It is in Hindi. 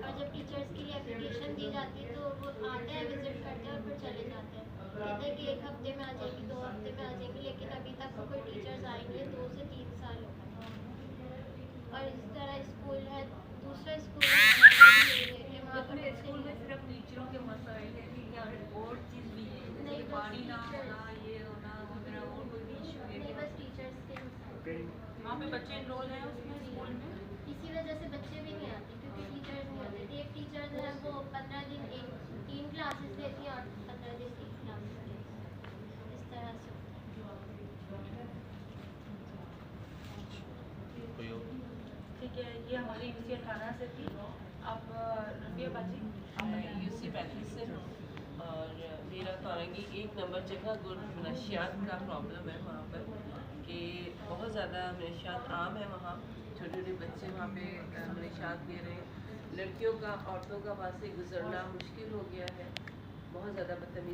और जब टीचर्स के लिए एप्लीकेशन दी जाती है तो वो आते हैं, विजिट करते हैं और फिर चले जाते हैं। कहते हैं कि 1 हफ्ते में आ जाएगी, 2 हफ्ते में आ जाएगी, लेकिन अभी तक तो कोई टीचर्स आए नहीं है, 2 से 3 साल हो गए। और इस तरह स्कूल है, दूसरा स्कूल है वहाँ पर भी यही है कि वहाँ पर अपने बच्चे स्कूल में नहीं सिर्फ टीचरों के मसाइल है कि क्या और चीज़ भी है, जैसे नहीं, कि बस पानी ना होना, टीचर्स, ये होना वगैरह, और कोई भी इशू है नहीं क्या? बस टीचर्स के मसाइल। वहाँ पे बच्चे इनरोल हैं उसमें स्कूल में? इसी वजह से बच्चे भी नहीं आते क्योंकि टीचर्स नहीं होते थे। एक टीचर जो है वो 15 दिन एक 3 क्लासेस लेती है और 15 दिन 3 क्लासेस लेती है, इस तरह से होता है। कोई और? ठीक है, ये हमारी यूसी 18 से थी। अब रबिया बाजी आप मैं बताएं। यूसी 35 से हूँ और मेरा तारंगी 1 नंबर जगह गुड मनशियात का प्रॉब्लम है वहाँ पर कि बहुत ज़्यादा मनशियात आम है वहाँ। छोटे छोटे बच्चे वहाँ पे मनशियात ले रहे हैं। लड़कियों का, औरतों का वहाँ से गुजरना मुश्किल हो गया है। बहुत ज़्यादा बदतमीज़ी